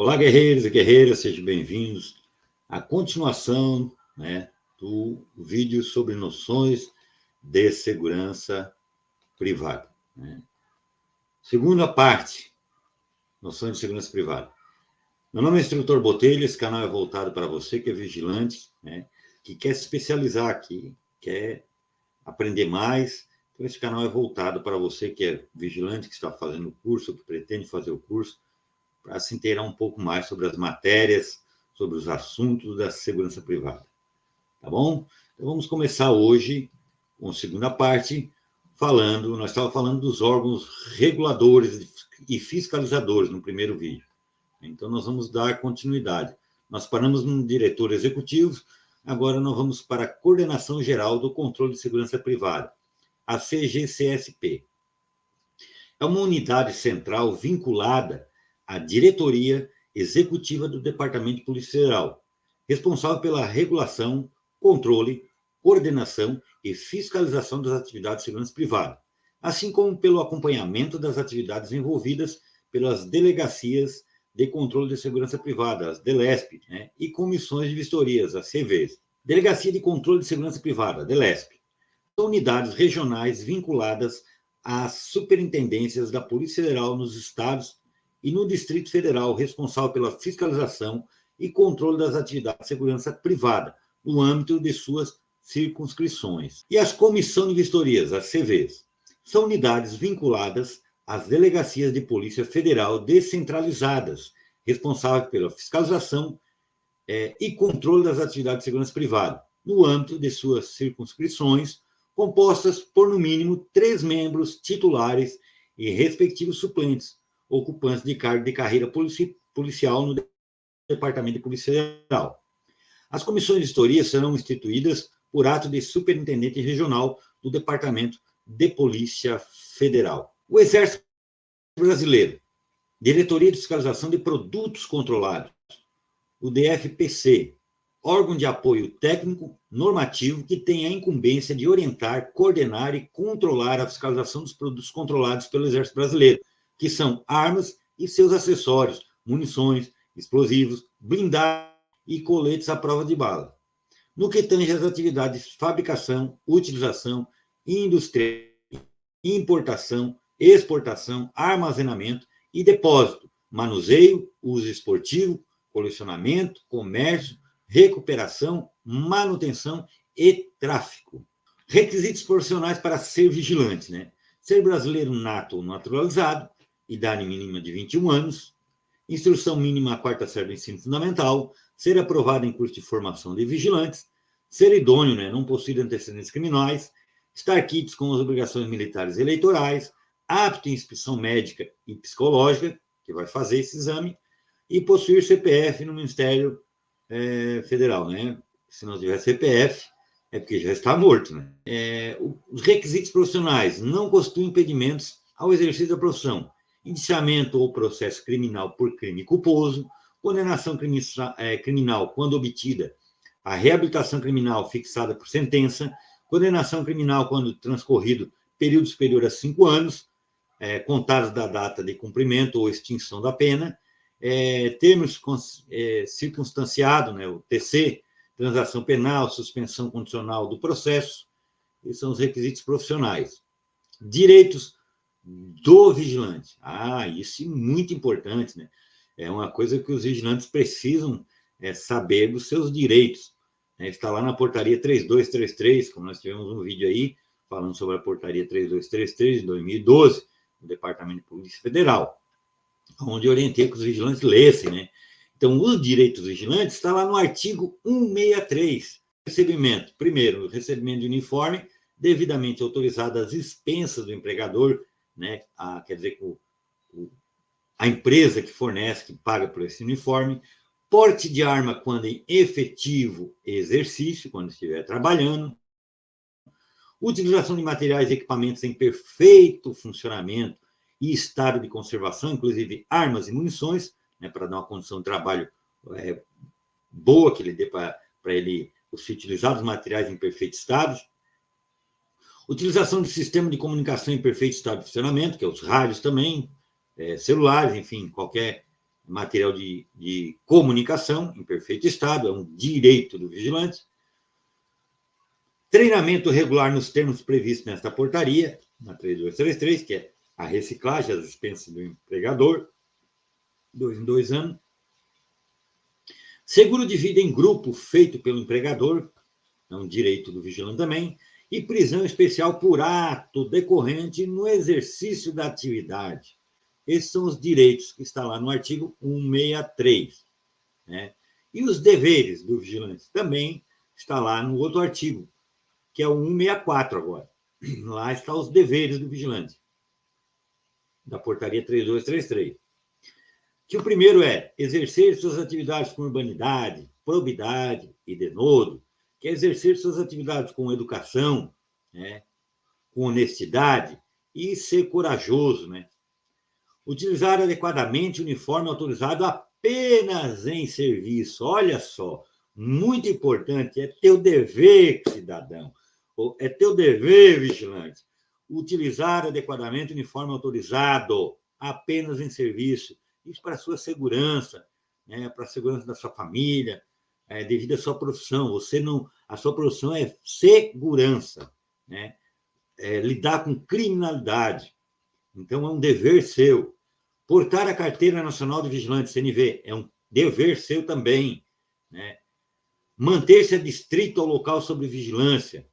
Olá, guerreiros e guerreiras, sejam bem-vindos à continuação, do vídeo sobre noções de segurança privada. Segunda parte, noções de segurança privada. Meu nome é Instrutor Botelho, esse canal é voltado para você que é vigilante, que quer se especializar aqui, quer aprender mais. Então, esse canal é voltado para você que é vigilante, que está fazendo o curso, que pretende fazer o curso, para se inteirar um pouco mais sobre as matérias, sobre os assuntos da segurança privada. Tá bom? Então, vamos começar hoje com a segunda parte, nós estávamos falando dos órgãos reguladores e fiscalizadores no primeiro vídeo. Então, nós vamos dar continuidade. Nós paramos no diretor executivo, agora nós vamos para a Coordenação Geral do Controle de Segurança Privada, a CGCSP. É uma unidade central vinculada à diretoria executiva do Departamento de Polícia Federal, responsável pela regulação, controle, coordenação e fiscalização das atividades de segurança privada, assim como pelo acompanhamento das atividades envolvidas pelas delegacias de controle de segurança privada, as DELESP, e comissões de vistorias, as CVs. Delegacia de Controle de Segurança Privada, DELESP, são unidades regionais vinculadas às superintendências da Polícia Federal nos estados e no Distrito Federal, responsável pela fiscalização e controle das atividades de segurança privada, no âmbito de suas circunscrições. E as comissões de vistorias, as CVs, são unidades vinculadas às delegacias de Polícia Federal descentralizadas, responsáveis pela fiscalização e controle das atividades de segurança privada, no âmbito de suas circunscrições, compostas por, no mínimo, 3 membros titulares e respectivos suplentes, ocupantes de cargo de carreira policial no Departamento de Polícia Federal. As comissões de vistoria serão instituídas por ato de superintendente regional do Departamento de Polícia Federal. O Exército Brasileiro, Diretoria de Fiscalização de Produtos Controlados, o DFPC, órgão de apoio técnico normativo que tem a incumbência de orientar, coordenar e controlar a fiscalização dos produtos controlados pelo Exército Brasileiro, que são armas e seus acessórios, munições, explosivos, blindados e coletes à prova de bala. No que tange às atividades de fabricação, utilização, indústria, importação, exportação, armazenamento e depósito, manuseio, uso esportivo, colecionamento, comércio, recuperação, manutenção e tráfico. Requisitos profissionais para ser vigilante, Ser brasileiro nato ou naturalizado, idade mínima de 21 anos, instrução mínima à 4ª série do ensino fundamental, ser aprovado em curso de formação de vigilantes, ser idôneo, não possuir antecedentes criminais, estar quites com as obrigações militares e eleitorais, apto em inspeção médica e psicológica, que vai fazer esse exame, e possuir CPF no Ministério Federal, Se não tiver CPF, é porque já está morto, Os requisitos profissionais não constituem impedimentos ao exercício da profissão. Indiciamento ou processo criminal por crime culposo, condenação criminal quando obtida, a reabilitação criminal fixada por sentença, condenação criminal quando transcorrido período superior a 5 anos, contados da data de cumprimento ou extinção da pena, termos circunstanciado, o TC, transação penal, suspensão condicional do processo, esses são os requisitos profissionais. Direitos do vigilante. Isso é muito importante, É uma coisa que os vigilantes precisam saber dos seus direitos. Está lá na portaria 3233, como nós tivemos um vídeo aí, falando sobre a portaria 3233 de 2012, do Departamento de Polícia Federal, onde orientei que os vigilantes lessem, Então, os direitos dos vigilantes está lá no artigo 163. Recebimento. Primeiro, o recebimento de uniforme devidamente autorizado às expensas do empregador, quer dizer, a empresa que fornece, que paga por esse uniforme. Porte de arma quando em efetivo exercício, quando estiver trabalhando. Utilização de materiais e equipamentos em perfeito funcionamento e estado de conservação, inclusive armas e munições, para dar uma condição de trabalho boa que ele dê para ele se utilizar os materiais em perfeito estado. Utilização de sistema de comunicação em perfeito estado de funcionamento, que é os rádios também, celulares, enfim, qualquer material de comunicação em perfeito estado, é um direito do vigilante. Treinamento regular nos termos previstos nesta portaria, na 3233, que é a reciclagem, as dispensas do empregador, 2 em 2 anos. Seguro de vida em grupo feito pelo empregador, é um direito do vigilante também. E prisão especial por ato decorrente no exercício da atividade. Esses são os direitos que está lá no artigo 163. Né? E os deveres do vigilante também está lá no outro artigo, que é o 164 agora. Lá estão os deveres do vigilante, da portaria 3233. Que o primeiro é exercer suas atividades com urbanidade, probidade e denodo, que é exercer suas atividades com educação, né, com honestidade e ser corajoso, né? Utilizar adequadamente o uniforme autorizado apenas em serviço. Olha só, muito importante, é teu dever, cidadão, é teu dever, vigilante, utilizar adequadamente o uniforme autorizado apenas em serviço. Isso para a sua segurança, né, para a segurança da sua família, devido à sua profissão. A sua profissão é segurança, né? Lidar com criminalidade. Então, é um dever seu. Portar a Carteira Nacional de Vigilante, CNV, é um dever seu também, né? Manter-se adstrito ao local sobre vigilância,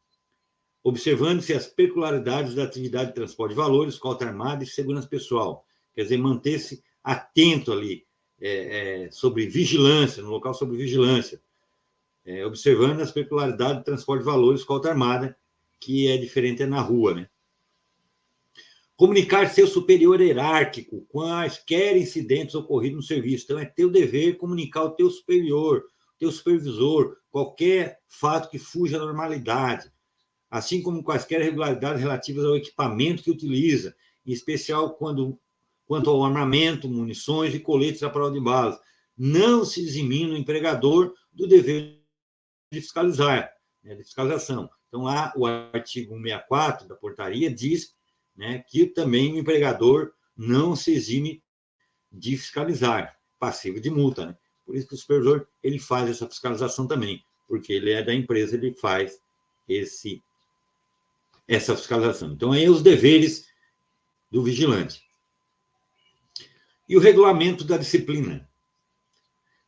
observando-se as peculiaridades da atividade de transporte de valores, escolta armada e segurança pessoal. Quer dizer, manter-se atento ali sobre vigilância, no local sobre vigilância, observando as peculiaridades do transporte de valores, escolta armada, que é diferente na rua, né? Comunicar seu superior hierárquico quaisquer incidentes ocorridos no serviço. Então, é teu dever comunicar ao teu superior, teu supervisor, qualquer fato que fuja da normalidade, assim como quaisquer irregularidades relativas ao equipamento que utiliza, em especial quanto ao armamento, munições e coletes à prova de balas, não se eximindo o empregador do dever de fiscalizar, né, de fiscalização. Então, lá o artigo 164 da portaria diz, né, que também o empregador não se exime de fiscalizar, passivo de multa, né? Por isso que o supervisor ele faz essa fiscalização também, porque ele é da empresa, ele faz essa fiscalização. Então, aí os deveres do vigilante. E o regulamento da disciplina.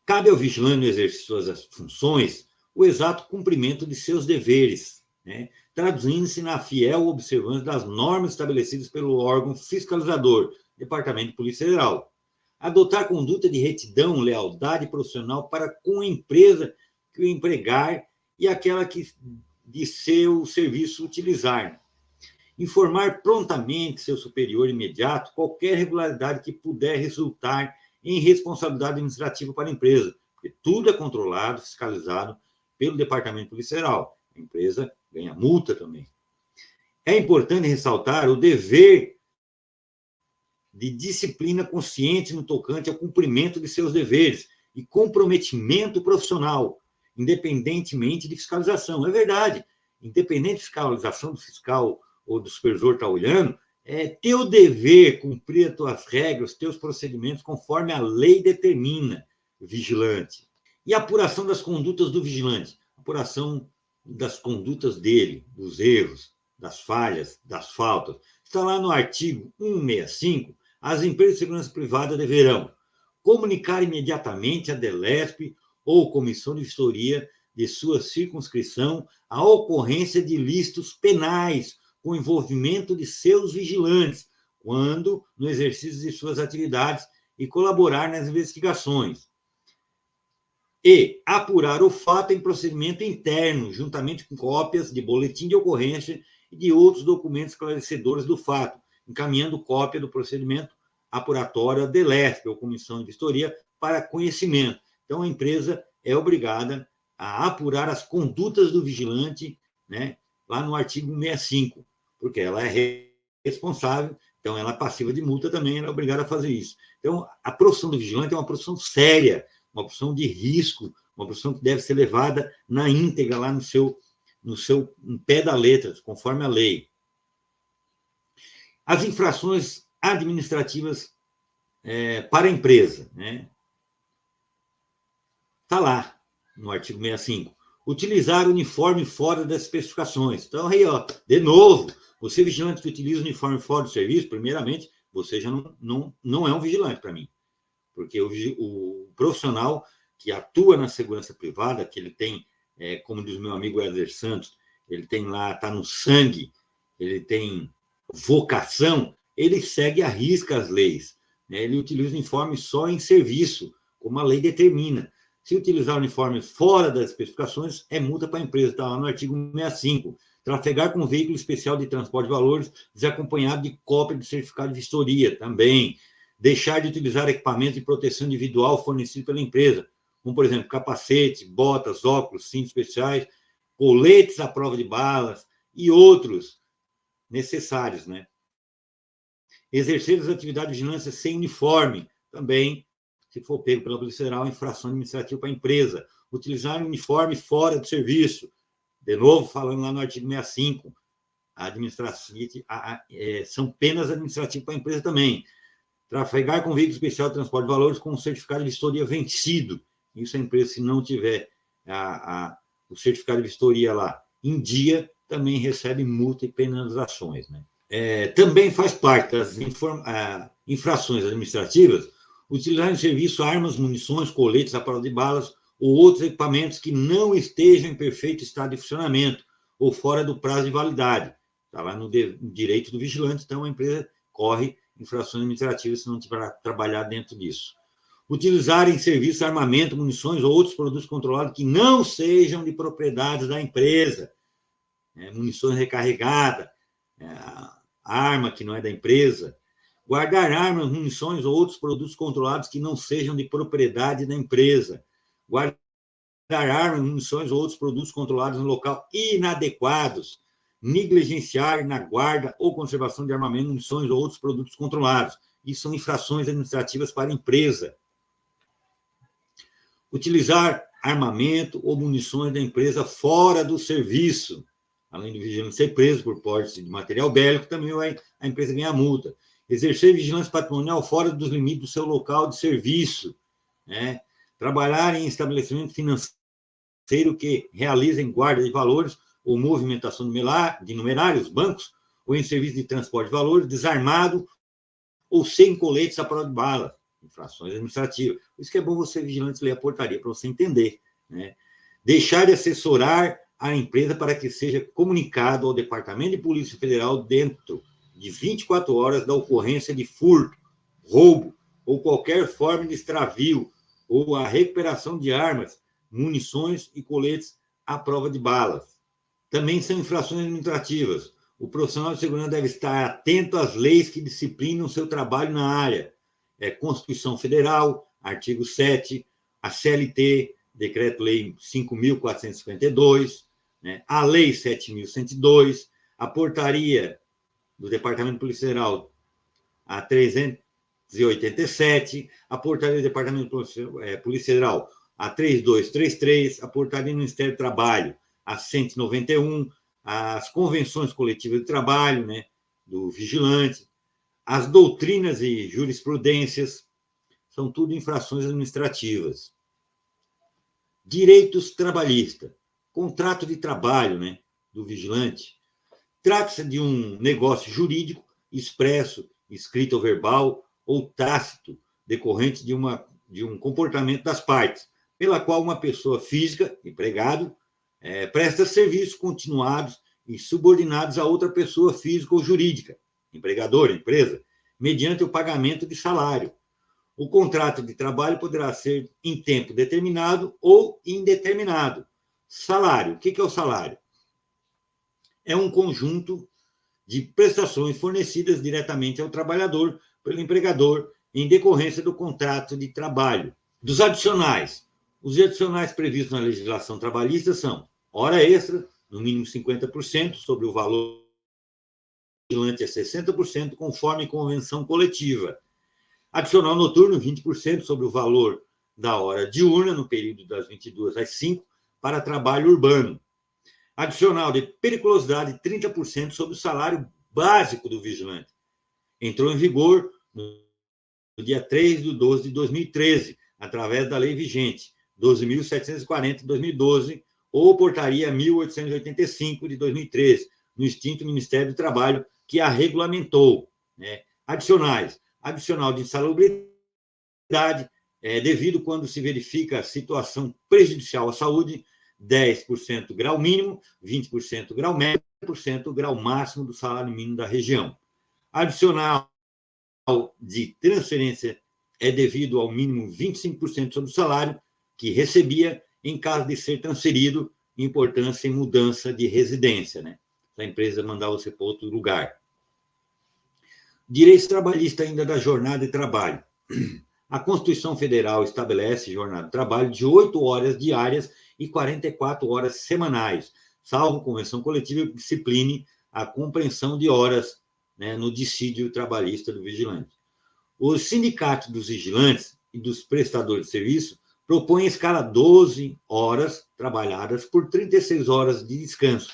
Cabe ao vigilante, no exercício de suas funções, o exato cumprimento de seus deveres, né? Traduzindo-se na fiel observância das normas estabelecidas pelo órgão fiscalizador, Departamento de Polícia Federal. Adotar conduta de retidão, lealdade profissional para com a empresa que o empregar e aquela que de seu serviço utilizar. Informar prontamente seu superior imediato qualquer irregularidade que puder resultar em responsabilidade administrativa para a empresa, porque tudo é controlado, fiscalizado pelo Departamento de Polícia Federal. A empresa ganha multa também. É importante ressaltar o dever de disciplina consciente no tocante ao cumprimento de seus deveres e comprometimento profissional, independentemente de fiscalização. É verdade, independente de fiscalização do fiscal ou do supervisor estar olhando, é teu dever cumprir as tuas regras, os teus procedimentos conforme a lei determina, vigilante. E a apuração das condutas do vigilante, apuração das condutas dele, dos erros, das falhas, das faltas. Está lá no artigo 165, as empresas de segurança privada deverão comunicar imediatamente à DELESP ou Comissão de Vistoria de sua circunscrição a ocorrência de ilícitos penais com envolvimento de seus vigilantes, quando no exercício de suas atividades e colaborar nas investigações. E apurar o fato em procedimento interno, juntamente com cópias de boletim de ocorrência e de outros documentos esclarecedores do fato, encaminhando cópia do procedimento apuratório à DELESP, ou Comissão de Vistoria, para conhecimento. Então, a empresa é obrigada a apurar as condutas do vigilante, né, lá no artigo 165, porque ela é responsável, então ela é passiva de multa também, ela é obrigada a fazer isso. Então, a profissão do vigilante é uma profissão séria, uma profissão de risco, uma profissão que deve ser levada na íntegra, lá no seu pé da letra, conforme a lei. As infrações administrativas para a empresa, né? Está lá, no artigo 65. Utilizar uniforme fora das especificações. Então, aí, ó, de novo, você vigilante que utiliza uniforme fora do serviço, primeiramente, você já não é um vigilante para mim. Porque o profissional que atua na segurança privada, que ele tem, como diz o meu amigo Éder Santos, ele tem lá, está no sangue, ele tem vocação, ele segue à risca as leis. Né? Ele utiliza o uniforme só em serviço, como a lei determina. Se utilizar o uniforme fora das especificações, é multa para a empresa, está lá no artigo 65. Trafegar com veículo especial de transporte de valores desacompanhado de cópia de certificado de vistoria, também. Deixar de utilizar equipamento de proteção individual fornecido pela empresa, como, por exemplo, capacete, botas, óculos, cintos especiais, coletes à prova de balas e outros necessários, né? Exercer as atividades de vigilância sem uniforme, também, se for pego pela Polícia Federal, infração administrativa para a empresa. Utilizar uniforme fora do serviço, de novo, falando lá no artigo 65, são penas administrativas para a empresa também. Trafegar com veículo especial de transporte de valores com certificado de vistoria vencido. Isso a empresa, se não tiver o certificado de vistoria lá em dia, também recebe multa e penalizações, né? Também faz parte das infrações administrativas utilizar em serviço armas, munições, coletes, à prova de balas ou outros equipamentos que não estejam em perfeito estado de funcionamento ou fora do prazo de validade. Está lá no direito do vigilante, então a empresa corre infrações administrativas se não tiver trabalhar dentro disso. Utilizar em serviço armamento, munições ou outros produtos controlados que não sejam de propriedade da empresa. Munições recarregadas, arma que não é da empresa. Guardar armas, munições ou outros produtos controlados que não sejam de propriedade da empresa. Guardar armas, munições ou outros produtos controlados no local inadequados. Negligenciar na guarda ou conservação de armamento, munições ou outros produtos controlados. Isso são infrações administrativas para a empresa. Utilizar armamento ou munições da empresa fora do serviço. Além do vigilante ser preso por porte de material bélico, também a empresa ganha multa. Exercer vigilância patrimonial fora dos limites do seu local de serviço. Né? Trabalhar em estabelecimento financeiro que realizem guarda de valores ou movimentação de numerários, bancos, ou em serviço de transporte de valores, desarmado ou sem coletes à prova de bala, infrações administrativas. Por isso que é bom você, vigilante, ler a portaria, para você entender. Né? Deixar de assessorar a empresa para que seja comunicado ao Departamento de Polícia Federal dentro de 24 horas da ocorrência de furto, roubo ou qualquer forma de extravio ou a recuperação de armas, munições e coletes à prova de balas. Também são infrações administrativas. O profissional de segurança deve estar atento às leis que disciplinam o seu trabalho na área. Constituição Federal, artigo 7, a CLT, Decreto-Lei 5.452, né? A Lei 7.102, a Portaria do Departamento de Polícia Federal, a 387, a Portaria do Departamento de Polícia Federal, a 3233, a Portaria do Ministério do Trabalho, a 191, as convenções coletivas de trabalho, né, do vigilante, as doutrinas e jurisprudências, são tudo infrações administrativas. Direitos trabalhistas, contrato de trabalho, né, do vigilante. Trata-se de um negócio jurídico expresso, escrito ou verbal, ou tácito, decorrente de um comportamento das partes, pela qual uma pessoa física, empregado, presta serviços continuados e subordinados a outra pessoa física ou jurídica, empregador, empresa, mediante o pagamento de salário. O contrato de trabalho poderá ser em tempo determinado ou indeterminado. Salário. O que é o salário? É um conjunto de prestações fornecidas diretamente ao trabalhador pelo empregador em decorrência do contrato de trabalho. Dos adicionais. Os adicionais previstos na legislação trabalhista são hora extra, no mínimo 50%, sobre o valor vigilante é 60%, conforme convenção coletiva. Adicional noturno, 20% sobre o valor da hora diurna, no período das 22 às 5, para trabalho urbano. Adicional de periculosidade, 30% sobre o salário básico do vigilante. Entrou em vigor no dia 3 de 12 de 2013, através da lei vigente. 12.740 de 2012, ou Portaria 1.885 de 2013, no extinto Ministério do Trabalho, que a regulamentou. Né? Adicional de insalubridade, devido quando se verifica situação prejudicial à saúde, 10% grau mínimo, 20% grau médio, 10% grau máximo do salário mínimo da região. Adicional de transferência é devido ao mínimo 25% sobre o salário que recebia em caso de ser transferido, importância em mudança de residência, né? Se a empresa mandar você para outro lugar. Direitos trabalhistas ainda da jornada de trabalho. A Constituição Federal estabelece jornada de trabalho de 8 horas diárias e 44 horas semanais, salvo convenção coletiva que discipline a compreensão de horas, né, no dissídio trabalhista do vigilante. Os sindicatos dos vigilantes e dos prestadores de serviço propõem a escala 12 horas trabalhadas por 36 horas de descanso.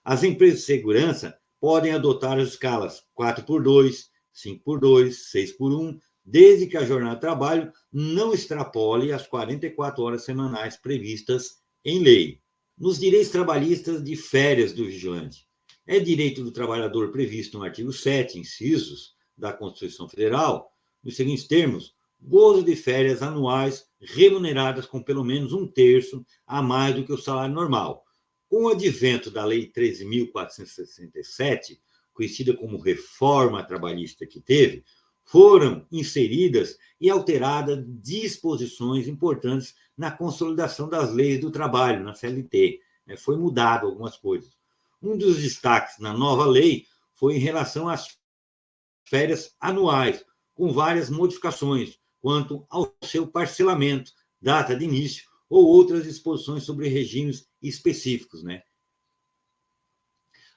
As empresas de segurança podem adotar as escalas 4x2, 5x2, 6x1, desde que a jornada de trabalho não extrapole as 44 horas semanais previstas em lei. Nos direitos trabalhistas de férias do vigilante, é direito do trabalhador previsto no artigo 7, incisos da Constituição Federal, nos seguintes termos: gozo de férias anuais remuneradas com pelo menos 1/3 a mais do que o salário normal. Com o advento da Lei 13.467, conhecida como reforma trabalhista que teve, foram inseridas e alteradas disposições importantes na consolidação das leis do trabalho, na CLT. Foi mudado algumas coisas. Um dos destaques na nova lei foi em relação às férias anuais, com várias modificações quanto ao seu parcelamento, data de início ou outras disposições sobre regimes específicos, né?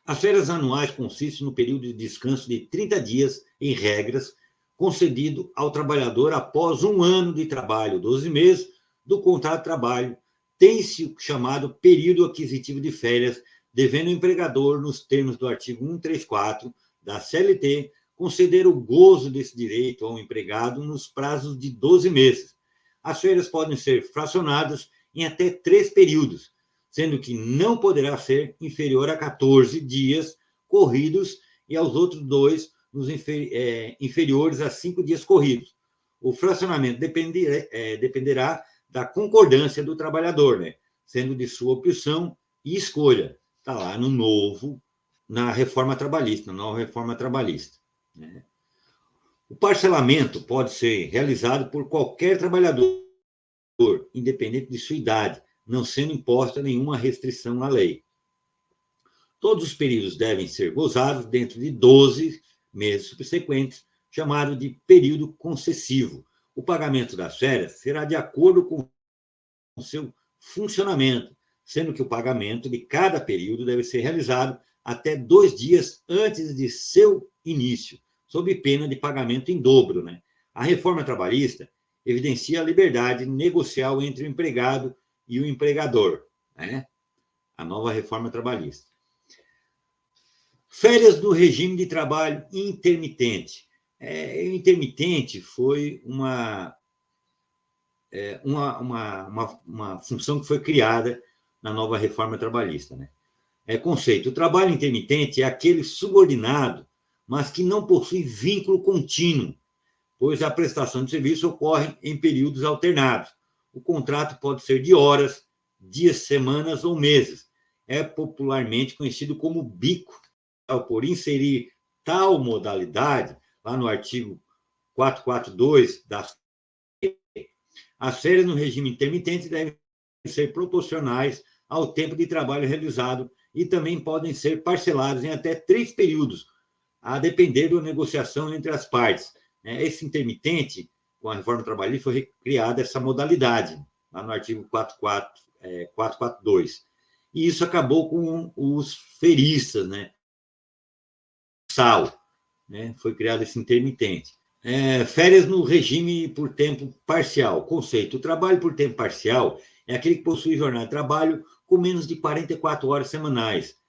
As férias anuais consistem no período de descanso de 30 dias, em regras, concedido ao trabalhador após 1 ano de trabalho, 12 meses, do contrato de trabalho. Tem-se o chamado período aquisitivo de férias, devendo o empregador, nos termos do artigo 134 da CLT, conceder o gozo desse direito ao empregado nos prazos de 12 meses. As férias podem ser fracionadas em até 3 períodos, sendo que não poderá ser inferior a 14 dias corridos e aos outros 2 nos inferiores a 5 dias corridos. O fracionamento dependerá da concordância do trabalhador, né? Sendo de sua opção e escolha. Está lá na reforma trabalhista, na nova reforma trabalhista. Né? O parcelamento pode ser realizado por qualquer trabalhador, independente de sua idade, não sendo imposta nenhuma restrição à lei. Todos os períodos devem ser gozados dentro de 12 meses subsequentes, chamado de período concessivo. O pagamento das férias será de acordo com o seu funcionamento, sendo que o pagamento de cada período deve ser realizado até 2 dias antes de seu início, sob pena de pagamento em dobro, né? A reforma trabalhista evidencia a liberdade negocial entre o empregado e o empregador, né? A nova reforma trabalhista. Férias do regime de trabalho intermitente. Intermitente foi uma função que foi criada na nova reforma trabalhista, né? Conceito: o trabalho intermitente é aquele subordinado, mas que não possui vínculo contínuo, pois a prestação de serviço ocorre em períodos alternados. O contrato pode ser de horas, dias, semanas ou meses. É popularmente conhecido como bico. Por inserir tal modalidade, lá no artigo 442 da as férias no regime intermitente devem ser proporcionais ao tempo de trabalho realizado e também podem ser parceladas em até 3 períodos, a depender da negociação entre as partes. Esse intermitente, com a reforma trabalhista, foi criada essa modalidade, lá no artigo 442. E isso acabou com os feristas, né? Né? Foi criado esse intermitente. Férias no regime por tempo parcial. Conceito: o trabalho por tempo parcial é aquele que possui jornada de trabalho com menos de 44 horas semanais.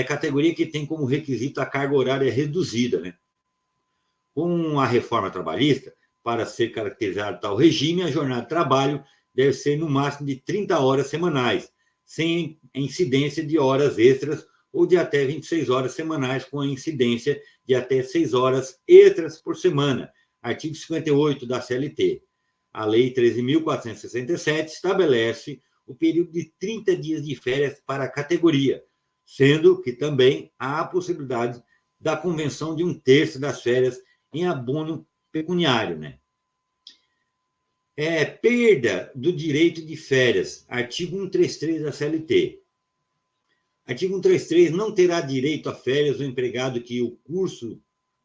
Categoria que tem como requisito a carga horária reduzida, né? Com a reforma trabalhista, para ser caracterizado tal regime, a jornada de trabalho deve ser no máximo de 30 horas semanais, sem incidência de horas extras ou de até 26 horas semanais, com a incidência de até 6 horas extras por semana. Artigo 58 da CLT. A Lei 13.467 estabelece o período de 30 dias de férias para a categoria, sendo que também há a possibilidade da convenção de 1/3 das férias em abono pecuniário, né? Perda do direito de férias, artigo 133 da CLT. Artigo 133, não terá direito a férias o empregado que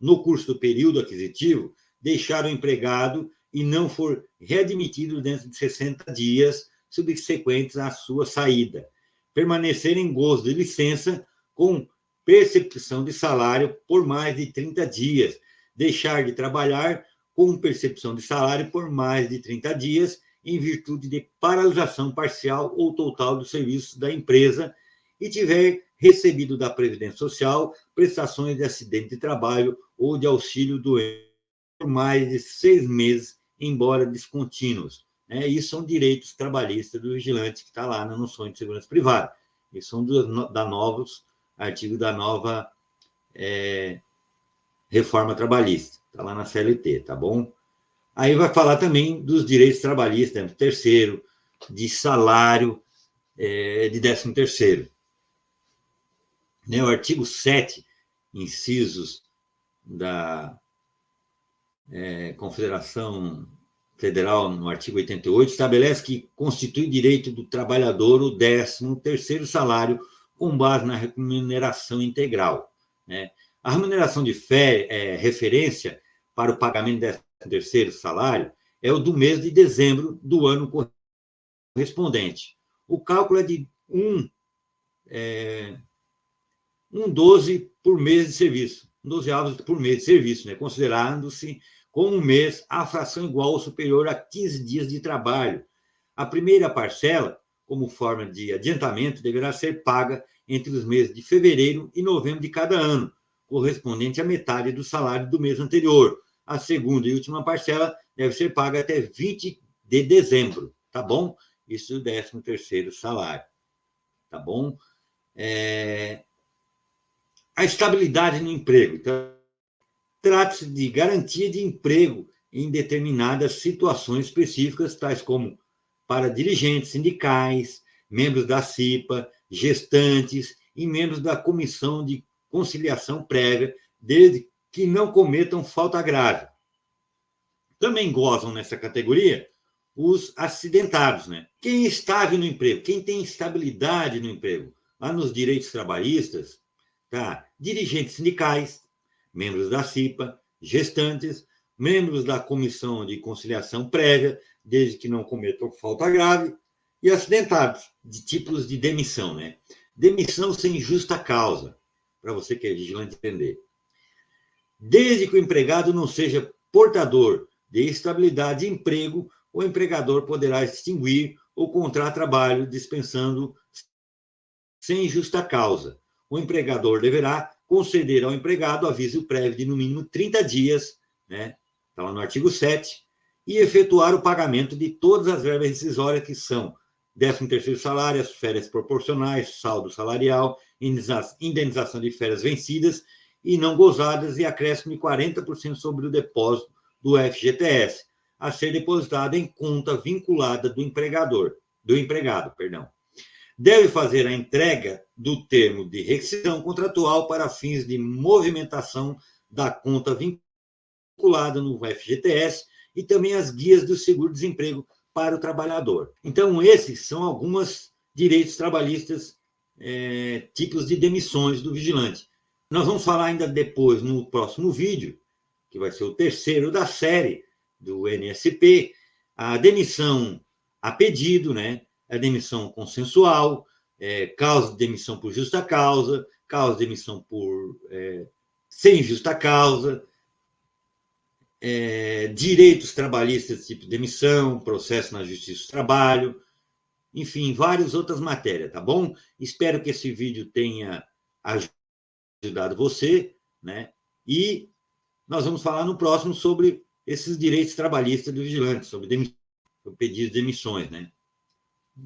no curso do período aquisitivo, deixar o empregado e não for readmitido dentro de 60 dias subsequentes à sua saída. Permanecer em gozo de licença com percepção de salário por mais de 30 dias. Deixar de trabalhar com percepção de salário por mais de 30 dias, em virtude de paralisação parcial ou total dos serviços da empresa, e tiver recebido da Previdência Social prestações de acidente de trabalho ou de auxílio doente por mais de 6 meses, embora descontínuos. Isso são direitos trabalhistas do vigilante, que está lá na noção de segurança privada. Isso são novos artigos da nova reforma trabalhista. Está lá na CLT, tá bom? Aí vai falar também dos direitos trabalhistas, terceiro, de salário, de 13º. O artigo 7, incisos da Confederação Federal, no artigo 88, estabelece que constitui direito do trabalhador o 13º salário com base na remuneração integral. A remuneração de referência para o pagamento do 13º salário é o do mês de dezembro do ano correspondente. O cálculo é de 1/12 por mês de serviço, 1/12 por mês de serviço, considerando-se como um mês a fração igual ou superior a 15 dias de trabalho. A primeira parcela, como forma de adiantamento, deverá ser paga entre os meses de fevereiro e novembro de cada ano, correspondente à metade do salário do mês anterior. A segunda e última parcela deve ser paga até 20 de dezembro, tá bom? Isso é o 13º salário, tá bom? A estabilidade no emprego. Então, trata-se de garantia de emprego em determinadas situações específicas, tais como para dirigentes sindicais, membros da CIPA, gestantes e membros da Comissão de Conciliação Prévia, desde que não cometam falta grave. Também gozam nessa categoria os acidentados, Quem é estável no emprego, quem tem estabilidade no emprego, lá nos direitos trabalhistas, tá? Dirigentes sindicais, membros da CIPA, gestantes, membros da Comissão de Conciliação Prévia, desde que não cometam falta grave, e acidentados, de tipos de demissão, Demissão sem justa causa, para você que é vigilante entender. Desde que o empregado não seja portador de estabilidade de emprego, o empregador poderá extinguir o contrato de trabalho dispensando sem justa causa. O empregador deverá conceder ao empregado aviso prévio de no mínimo 30 dias, está lá no artigo 7, e efetuar o pagamento de todas as verbas rescisórias, que são 13º salário, as férias proporcionais, saldo salarial, indenização de férias vencidas e não gozadas e acréscimo de 40% sobre o depósito do FGTS, a ser depositado em conta vinculada do empregado. Deve fazer a entrega do termo de rescisão contratual para fins de movimentação da conta vinculada no FGTS e também as guias do seguro-desemprego para o trabalhador. Então, esses são alguns direitos trabalhistas, tipos de demissões do vigilante. Nós vamos falar ainda depois, no próximo vídeo, que vai ser o terceiro da série do NSP, a demissão a pedido, a demissão consensual, causa de demissão por justa causa, causa de demissão sem justa causa, direitos trabalhistas tipo demissão, processo na Justiça do Trabalho, enfim, várias outras matérias, tá bom? Espero que esse vídeo tenha ajudado você, E nós vamos falar no próximo sobre esses direitos trabalhistas do vigilante, sobre demissão. eu pedi as demissões, né?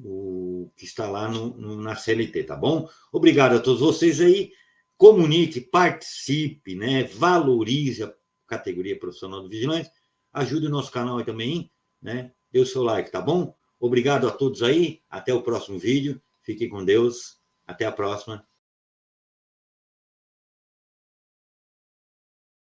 O que está lá na CLT, tá bom? Obrigado a todos vocês aí. Comunique, participe, né? Valorize a categoria profissional do vigilante. Ajude o nosso canal aí também, né? Dê o seu like, tá bom? Obrigado a todos aí. Até o próximo vídeo. Fiquem com Deus. Até a próxima.